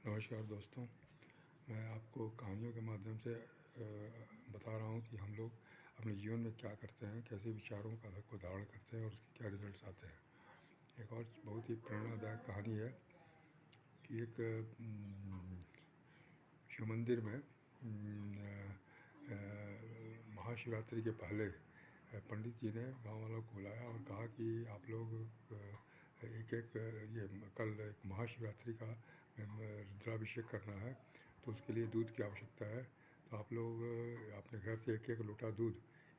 नमस्कार दोस्तों, मैं आपको कहानियों के माध्यम से बता रहा हूँ कि हम लोग अपने जीवन में क्या करते हैं, कैसे विचारों को धारण करते हैं और उसके क्या रिजल्ट्स आते हैं। एक और बहुत ही प्रेरणादायक कहानी है कि एक शिव मंदिर में महाशिवरात्रि के पहले पंडित जी ने गांव वालों को बुलाया और कहा कि आप लोग एक एक ये कल एक महाशिवरात्रि का रुद्राभिषेक करना है, तो उसके लिए दूध की आवश्यकता है। तो आप लोग अपने घर से एक एक लोटा दूध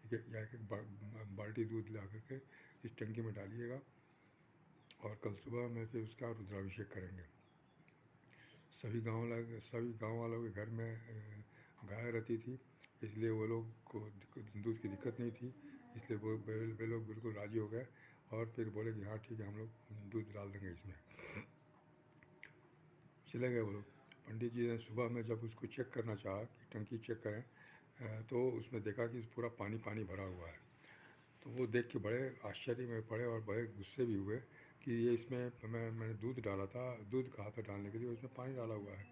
एक एक बाल्टी दूध ला करके इस टंकी में डालिएगा और कल सुबह में फिर उसका रुद्राभिषेक करेंगे। सभी गांव वालों के घर में गाय रहती थी, इसलिए वो लोग को दूध की दिक्कत नहीं थी। इसलिए वे लोग बिल्कुल राज़ी हो गए और फिर बोले कि हाँ ठीक है, हम लोग दूध डाल देंगे इसमें। चले गए वो लोग। पंडित जी ने सुबह में जब उसको चेक करना चाहा कि टंकी चेक करें, तो उसमें देखा कि पूरा पानी पानी भरा हुआ है। तो वो देख के बड़े आश्चर्य में पड़े और बड़े गुस्से भी हुए कि ये इसमें मैंने दूध डाला था, दूध कहा था डालने के लिए, उसमें पानी डाला हुआ है।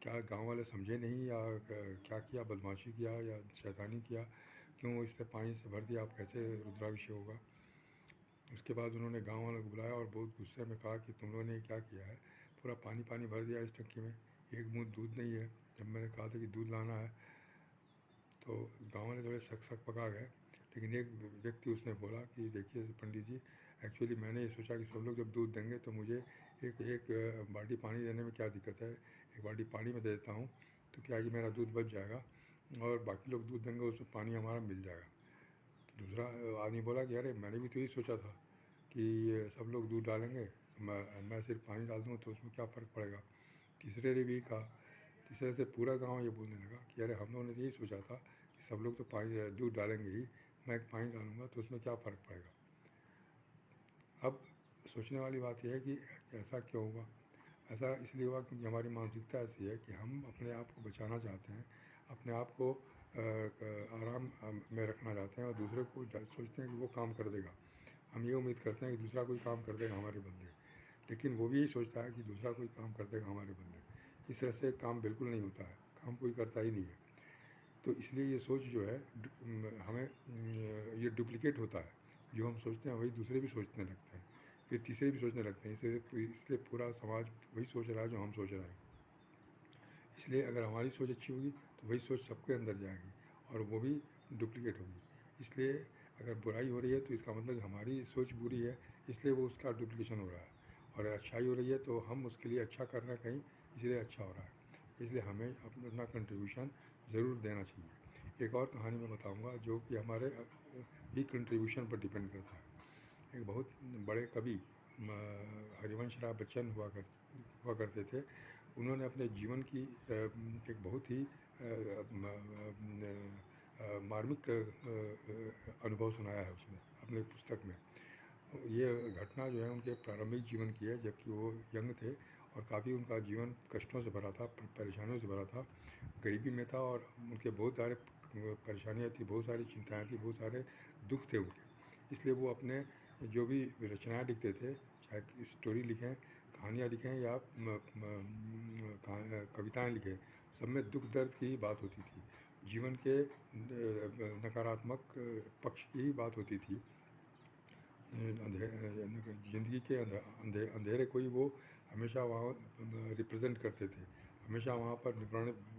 क्या गांव वाले समझे नहीं या क्या किया, बदमाशी किया या शैतानी किया? क्यों इससे पानी से भर दिया? आप कैसे रुद्राभिषेक होगा? उसके बाद उन्होंने गांव वालों को बुलाया और बहुत गुस्से में कहा कि तुम लोगों ने क्या किया है, पूरा पानी पानी भर दिया इस टंकी में, एक बूंद दूध नहीं है। जब मैंने कहा था कि दूध लाना है तो गाँव वाले थोड़े शक पका गए। लेकिन एक व्यक्ति उसने बोला कि देखिए पंडित जी, एक्चुअली मैंने ये सोचा कि सब लोग जब दूध देंगे तो मुझे एक एक बाल्टी पानी देने में क्या दिक्कत है, एक बाल्टी पानी में दे देता हूँ तो क्या है कि मेरा दूध बच जाएगा और बाकी लोग दूध देंगे उसमें पानी हमारा मिल जाएगा। तो दूसरा आदमी बोला कि अरे मैंने भी तो यही सोचा था कि सब लोग दूध डालेंगे तो मैं सिर्फ पानी डाल दूँगा तो उसमें क्या फ़र्क पड़ेगा। तीसरे ने भी कहा। तीसरे से पूरा गांव ये बोलने लगा कि अरे हम लोगों ने तो यही सोचा था कि सब लोग तो पानी दूध डालेंगे ही, मैं पानी डालूंगा तो उसमें क्या फ़र्क पड़ेगा। अब सोचने वाली बात यह है कि ऐसा क्यों हुआ। ऐसा इसलिए हुआ क्योंकि हमारी मानसिकता ऐसी है कि हम अपने आप को बचाना चाहते हैं, अपने आप को आराम में रखना चाहते हैं और दूसरे को सोचते हैं कि वो काम कर देगा। हम ये उम्मीद करते हैं कि दूसरा कोई काम कर देगा हमारे बदले, लेकिन वो भी यही सोचता है कि दूसरा कोई काम कर देगा हमारे बदले। इस तरह से काम बिल्कुल नहीं होता है, काम कोई करता ही नहीं है। तो इसलिए ये सोच जो है हमें ये डुप्लीकेट होता है। जो हम सोचते हैं वही दूसरे भी सोचने लगते हैं, फिर तीसरे भी सोचने लगते हैं। इसलिए पूरा समाज वही सोच रहा है जो हम सोच रहे हैं। इसलिए अगर हमारी सोच अच्छी होगी तो वही सोच सबके अंदर जाएगी और वो भी डुप्लीकेट होगी। इसलिए अगर बुराई हो रही है तो इसका मतलब हमारी सोच बुरी है, इसलिए वो उसका डुप्लीकेशन हो रहा है। और अगर अच्छाई हो रही है तो हम उसके लिए अच्छा कर रहे हैं कहीं, इसलिए अच्छा हो रहा है। इसलिए हमें अपना कंट्रीब्यूशन ज़रूर देना चाहिए। एक और कहानी मैं बताऊंगा जो कि हमारे ही कंट्रीब्यूशन पर डिपेंड करता है। एक बहुत बड़े कवि हरिवंश राय बच्चन हुआ करते थे। उन्होंने अपने जीवन की एक बहुत ही मार्मिक अनुभव सुनाया है उसमें अपने पुस्तक में। ये घटना जो है उनके प्रारंभिक जीवन की है, जबकि वो यंग थे और काफ़ी उनका जीवन कष्टों से भरा था, परेशानियों से भरा था, गरीबी में था और उनके बहुत सारे परेशानियाँ थी, बहुत सारी चिंताएँ थी, बहुत सारे दुख थे उनके। इसलिए वो अपने जो भी रचनाएँ लिखते थे, चाहे स्टोरी लिखें, कहानियाँ लिखें या कविताएँ लिखें, सब में दुख दर्द की ही बात होती थी, जीवन के नकारात्मक पक्ष की ही बात होती थी। ज़िंदगी के अंधेरे को ही वो हमेशा वहाँ रिप्रेजेंट करते थे, हमेशा वहाँ पर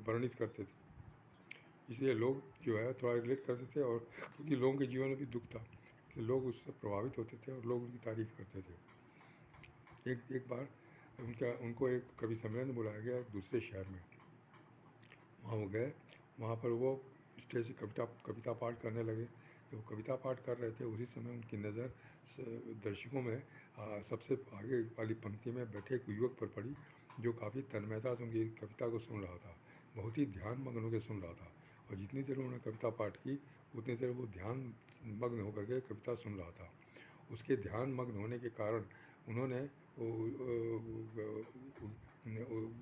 वर्णित करते थे। इसलिए लोग जो है थोड़ा रिलेट करते थे और क्योंकि लोगों के जीवन में भी दुख था, इसलिए लोग उससे प्रभावित होते थे और लोग उनकी तारीफ़ करते थे। एक बार उनको एक कवि सम्मेलन में बुलाया गया एक दूसरे शहर में। वहाँ वो गए, वहाँ पर वो स्टेज से कविता पाठ करने लगे। जब वो कविता पाठ कर रहे थे उसी समय उनकी नज़र दर्शकों में सबसे आगे वाली पंक्ति में बैठे एक युवक पर पड़ी, जो काफ़ी तन्मयता से उनकी कविता को सुन रहा था, बहुत ही ध्यान मग्न होकर सुन रहा था। और जितनी देर उन्होंने कविता पाठ की उतनी देर वो ध्यान मग्न होकर के कविता सुन रहा था। उसके ध्यान मग्न होने के कारण उन्होंने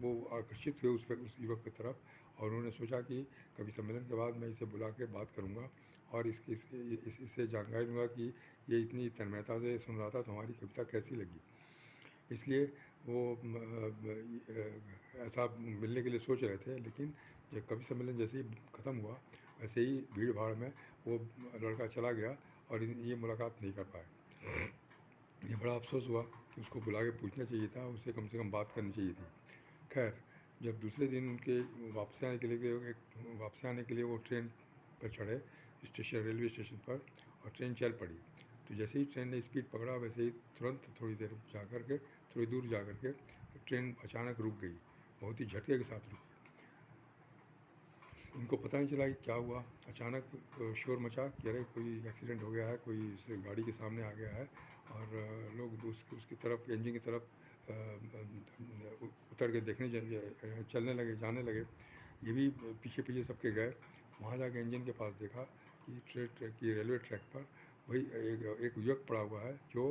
वो आकर्षित हुए उस युवक की तरफ और उन्होंने सोचा कि कवि सम्मेलन के बाद मैं इसे बुला के बात करूंगा और इससे जानकारी लूँगा कि ये इतनी तन्मयता से सुन रहा था तो हमारी कविता कैसी लगी। इसलिए वो ऐसा मिलने के लिए सोच रहे थे, लेकिन जब कवि सम्मेलन जैसे ही ख़त्म हुआ, वैसे ही भीड़ भाड़ में वो लड़का चला गया और ये मुलाकात नहीं कर पाए। ये बड़ा अफसोस हुआ कि उसको बुला के पूछना चाहिए था, उससे कम से कम बात करनी चाहिए थी। खैर, जब दूसरे दिन उनके वापसी आने के लिए वो ट्रेन पर चढ़े, रेलवे स्टेशन पर, और ट्रेन चल पड़ी। तो जैसे ही ट्रेन ने स्पीड पकड़ा, वैसे ही तुरंत थोड़ी दूर जा कर के ट्रेन अचानक रुक गई, बहुत ही झटके के साथ रुक गई। उनको पता नहीं चला कि क्या हुआ। अचानक शोर मचा कि अरे कोई एक्सीडेंट हो गया है, कोई इस गाड़ी के सामने आ गया है, और लोग उसकी तरफ, इंजन की तरफ उतर के चलने लगे, जाने लगे। ये भी पीछे पीछे सबके गए। वहाँ जाके इंजन के पास देखा कि रेलवे ट्रैक पर वही एक युवक पड़ा हुआ है जो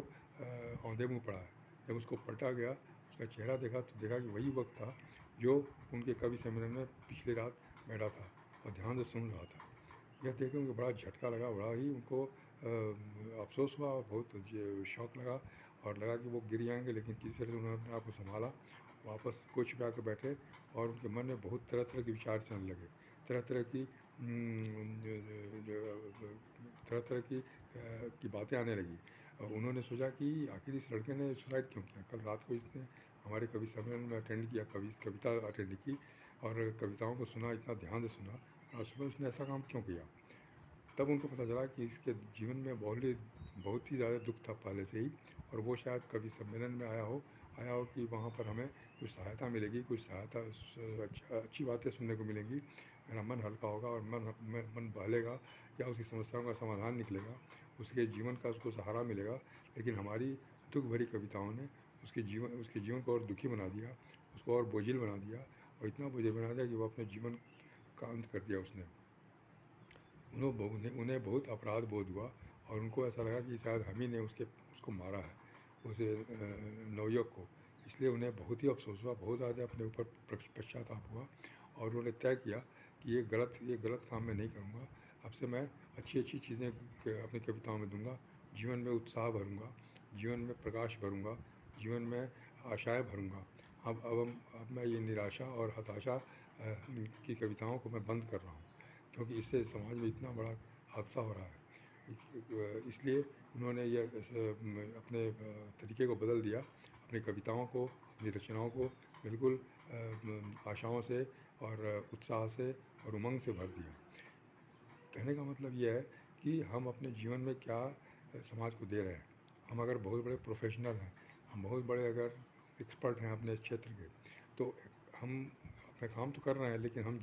औंधे मुँह पड़ा है। जब उसको पलटा गया, उसका चेहरा देखा तो देखा कि वही युवक था जो उनके कवि सम्मेलन में पिछली रात बैठा था और ध्यान से सुन रहा था। यह देख के उनको बड़ा झटका लगा, बड़ा ही उनको अफसोस हुआ और बहुत शौक लगा, और लगा कि वो गिर जाएंगे, लेकिन किसी तरह से उन्होंने अपने आप को संभाला, वापस कोच पे आकर बैठे, और उनके मन में बहुत तरह तरह के विचार चलने लगे, तरह तरह की की बातें आने लगी। और उन्होंने सोचा कि आखिर इस लड़के ने सुसाइड क्यों किया। कल रात को इसने हमारे कवि सम्मेलन में अटेंड किया, कविता अटेंड की और कविताओं को सुना, इतना ध्यान से सुना, और सुबह उसने ऐसा काम क्यों किया। तब उनको पता चला कि इसके जीवन में बहुत ही ज़्यादा दुख था पहले से ही, और वो शायद कवि सम्मेलन में आया हो कि वहाँ पर हमें कुछ सहायता मिलेगी, अच्छी बातें सुनने को मिलेंगी, मेरा मन हल्का होगा और मन बहलेगा, या उसकी समस्याओं का समाधान निकलेगा, उसके जीवन का उसको सहारा मिलेगा। लेकिन हमारी दुख भरी कविताओं ने उसके जीवन को और दुखी बना दिया, उसको और बोझिल बना दिया, और इतना बोझिल बना दिया कि वो अपने जीवन का अंत कर दिया उसने। उन्हें बहुत अपराध बोध हुआ, और उनको ऐसा लगा कि शायद हम ही ने उसको मारा है, उस नवयुवक को। इसलिए उन्हें बहुत ही अफसोस हुआ, बहुत ज़्यादा अपने ऊपर पश्चाताप हुआ, और उन्होंने तय किया कि ये गलत काम मैं नहीं करूँगा। अब से मैं अच्छी चीज़ें अपनी कविताओं में दूँगा, जीवन में उत्साह भरूँगा, जीवन में प्रकाश भरूँगा, जीवन में आशाएँ भरूँगा। अब मैं ये निराशा और हताशा की कविताओं को मैं बंद कर रहा हूँ, क्योंकि इससे समाज में इतना बड़ा हादसा हो रहा है। इसलिए उन्होंने अपने तरीके को बदल दिया, अपनी कविताओं को, अपनी रचनाओं को बिल्कुल आशाओं से और उत्साह से और उमंग से भर दिया। कहने का मतलब यह है कि हम अपने जीवन में क्या समाज को दे रहे हैं। हम अगर बहुत बड़े प्रोफेशनल हैं, हम बहुत बड़े अगर एक्सपर्ट हैं अपने क्षेत्र के, तो हम अपना काम तो कर रहे हैं, लेकिन हम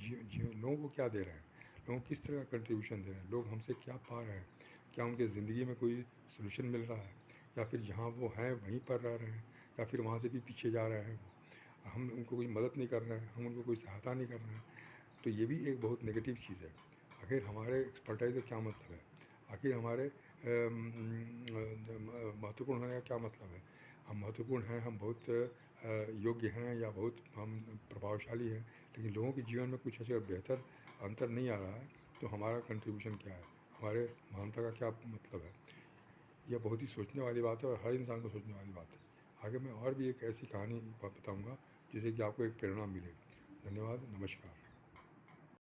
लोगों को क्या दे रहे हैं, लोगों को किस तरह का कंट्रीब्यूशन दे रहे हैं, लोग हमसे क्या पा रहे हैं, क्या उनके ज़िंदगी में कोई सोल्यूशन मिल रहा है, या फिर जहाँ वो हैं वहीं पर रह रहे हैं, या फिर वहाँ से भी पीछे जा रहे हैं। हम उनको कोई मदद नहीं कर रहे हैं, हम उनको कोई सहायता नहीं कर रहे हैं। तो ये भी एक बहुत नेगेटिव चीज़ है। आखिर हमारे एक्सपर्टाइज का क्या मतलब है, आखिर हमारे महत्वपूर्ण होने का क्या मतलब है। हम महत्वपूर्ण हैं, हम बहुत योग्य हैं, या बहुत हम प्रभावशाली हैं, लेकिन लोगों के जीवन में कुछ ऐसे बेहतर अंतर नहीं आ रहा है, तो हमारा कंट्रीब्यूशन क्या है, हमारे महानता का क्या मतलब है। यह बहुत ही सोचने वाली बात है, और हर इंसान को सोचने वाली बात है। आगे मैं और भी एक ऐसी कहानी बताऊँगा जिससे कि आपको एक प्रेरणा मिले। धन्यवाद, नमस्कार।